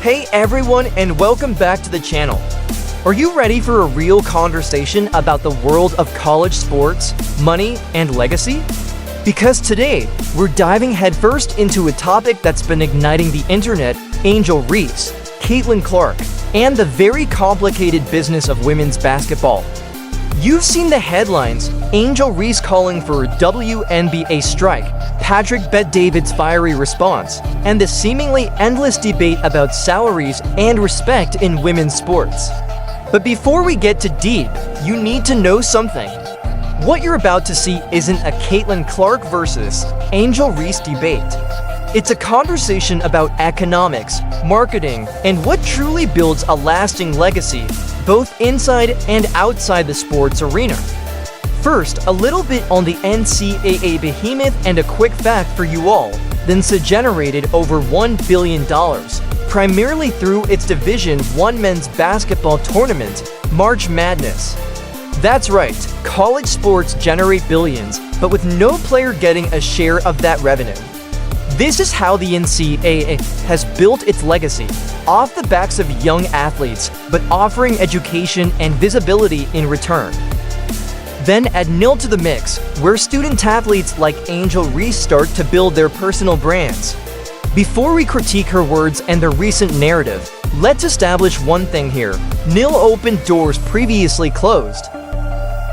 Hey everyone, and welcome back to the channel. Are you ready for a real conversation about the world of college sports, money, and legacy? Because today, we're diving headfirst into a topic that's been igniting the internet: Angel Reese, Caitlin Clark, and the very complicated business of women's basketball. You've seen the headlines: Angel Reese calling for a WNBA strike, Patrick Bet-David's fiery response, and the seemingly endless debate about salaries and respect in women's sports. But before we get too deep, you need to know something. What you're about to see isn't a Caitlin Clark versus Angel Reese debate. It's a conversation about economics, marketing, and what truly builds a lasting legacy, both inside and outside the sports arena. First, a little bit on the NCAA behemoth and a quick fact for you all. The NCAA generated over $1 billion, primarily through its Division I men's basketball tournament, March Madness. That's right, college sports generate billions, but with no player getting a share of that revenue. This is how the NCAA has built its legacy, off the backs of young athletes, but offering education and visibility in return. Then add nil to the mix, where student-athletes like Angel Reese start to build their personal brands. Before we critique her words and the recent narrative, let's establish one thing here: nil opened doors previously closed.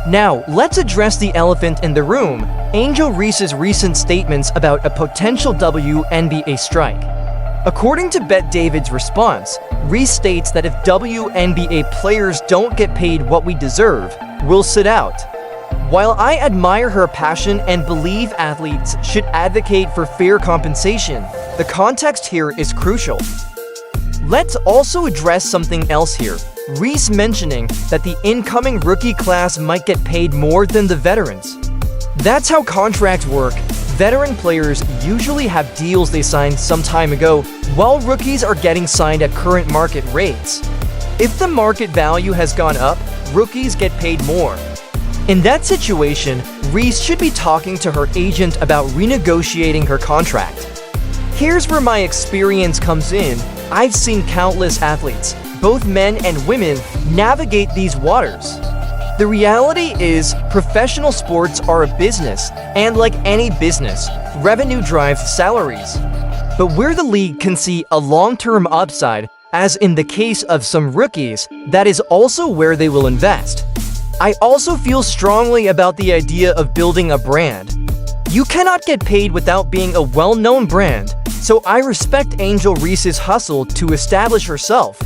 Now, let's address the elephant in the room: Angel Reese's recent statements about a potential WNBA strike. According to Bet-David's response, Reese states that if WNBA players don't get paid what we deserve, we'll sit out. While I admire her passion and believe athletes should advocate for fair compensation, the context here is crucial. Let's also address something else here: Reese mentioning that the incoming rookie class might get paid more than the veterans. That's how contracts work. Veteran players usually have deals they signed some time ago, while rookies are getting signed at current market rates. If the market value has gone up, rookies get paid more. In that situation, Reese should be talking to her agent about renegotiating her contract. Here's where my experience comes in. I've seen countless athletes, both men and women, navigate these waters. The reality is, professional sports are a business, and like any business, revenue drives salaries. But where the league can see a long-term upside, as in the case of some rookies, that is also where they will invest. I also feel strongly about the idea of building a brand. You cannot get paid without being a well-known brand, so I respect Angel Reese's hustle to establish herself.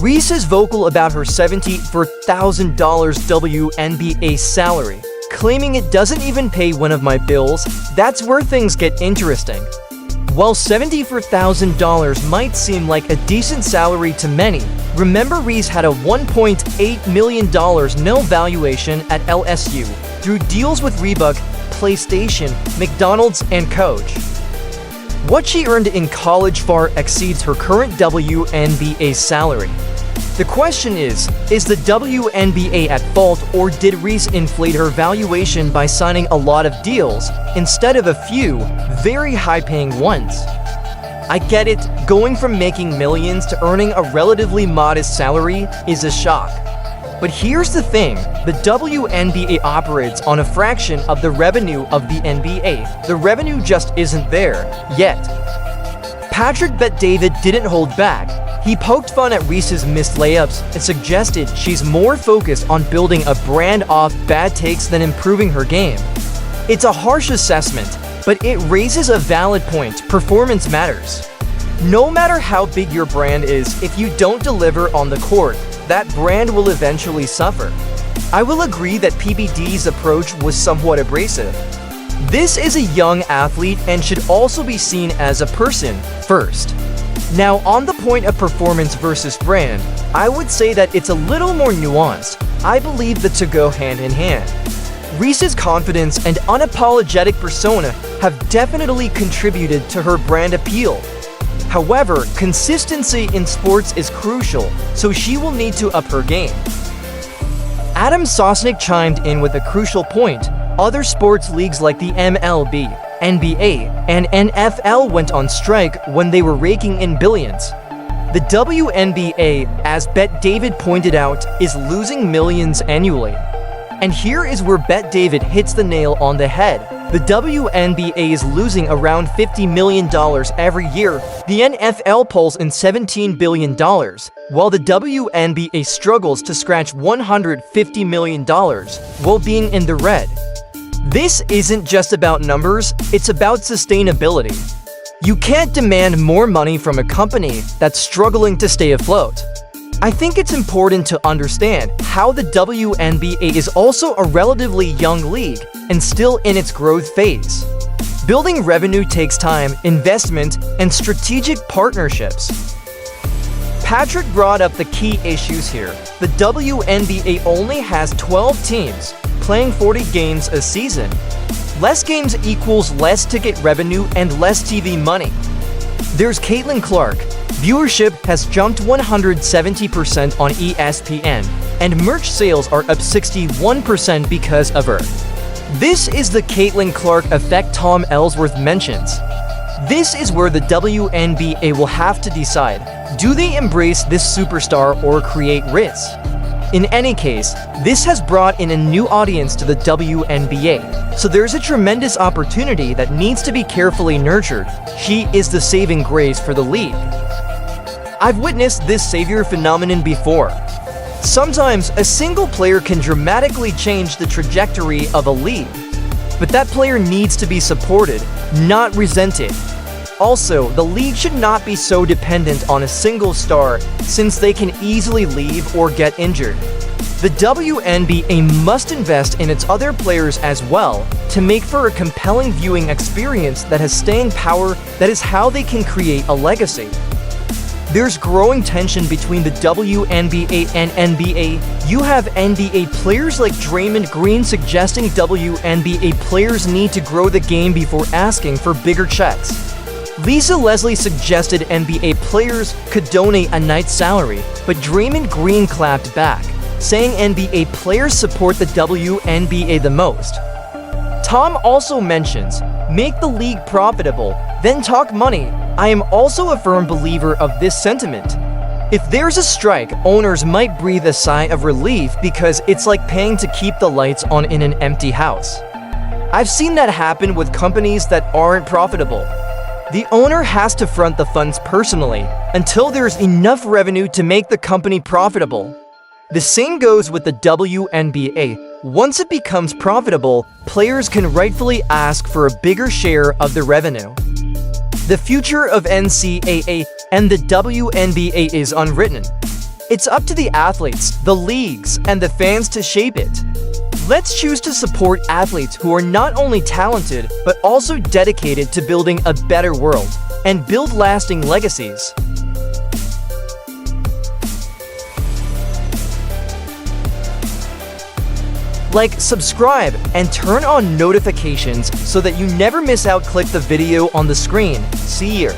Reese is vocal about her $74,000 WNBA salary, claiming it doesn't even pay one of my bills. That's where things get interesting. While $74,000 might seem like a decent salary to many, remember Reese had a $1.8 million nil valuation at LSU through deals with Reebok, PlayStation, McDonald's, and Coach. What she earned in college far exceeds her current WNBA salary. The question is the WNBA at fault, or did Reese inflate her valuation by signing a lot of deals instead of a few very high-paying ones? I get it, going from making millions to earning a relatively modest salary is a shock. But here's the thing: the WNBA operates on a fraction of the revenue of the NBA. The revenue just isn't there yet. Patrick Bet-David didn't hold back. He poked fun at Reese's missed layups and suggested she's more focused on building a brand off bad takes than improving her game. It's a harsh assessment, but it raises a valid point: performance matters. No matter how big your brand is, if you don't deliver on the court, that brand will eventually suffer. I will agree that PBD's approach was somewhat abrasive. This is a young athlete and should also be seen as a person first. Now, on the point of performance versus brand, I would say that it's a little more nuanced. I believe the two go hand in hand. Reese's confidence and unapologetic persona have definitely contributed to her brand appeal. However, consistency in sports is crucial, so she will need to up her game. Adam Sosnick chimed in with a crucial point: other sports leagues like the MLB, NBA, and NFL went on strike when they were raking in billions. The WNBA, as Bet David pointed out, is losing millions annually. And here is where Bet David hits the nail on the head. The WNBA is losing around $50 million every year. The NFL pulls in $17 billion, while the WNBA struggles to scratch $150 million while being in the red. This isn't just about numbers, it's about sustainability. You can't demand more money from a company that's struggling to stay afloat. I think it's important to understand how the WNBA is also a relatively young league and still in its growth phase. Building revenue takes time, investment, and strategic partnerships. Patrick brought up the key issues here. The WNBA only has 12 teams, playing 40 games a season. Less games equals less ticket revenue and less TV money. There's Caitlin Clark. Viewership has jumped 170% on ESPN, and merch sales are up 61% because of her. This is the Caitlin Clark effect Tom Ellsworth mentions. This is where the WNBA will have to decide, do they embrace this superstar or create risks? In any case, this has brought in a new audience to the WNBA, so there's a tremendous opportunity that needs to be carefully nurtured. She is the saving grace for the league. I've witnessed this savior phenomenon before. Sometimes a single player can dramatically change the trajectory of a league, but that player needs to be supported, not resented. Also, the league should not be so dependent on a single star since they can easily leave or get injured. The WNBA must invest in its other players as well to make for a compelling viewing experience that has staying power. That is how they can create a legacy. There's growing tension between the WNBA and NBA. You have NBA players like Draymond Green suggesting WNBA players need to grow the game before asking for bigger checks. Lisa Leslie suggested NBA players could donate a night's salary, but Draymond Green clapped back, saying NBA players support the WNBA the most. Tom also mentions, make the league profitable, then talk money. I am also a firm believer of this sentiment. If there's a strike, owners might breathe a sigh of relief because it's like paying to keep the lights on in an empty house. I've seen that happen with companies that aren't profitable. The owner has to front the funds personally until there's enough revenue to make the company profitable. The same goes with the WNBA. Once it becomes profitable, players can rightfully ask for a bigger share of the revenue. The future of NCAA and the WNBA is unwritten. It's up to the athletes, the leagues, and the fans to shape it. Let's choose to support athletes who are not only talented, but also dedicated to building a better world and build lasting legacies. Like, subscribe, and turn on notifications so that you never miss out. Click the video on the screen. See you.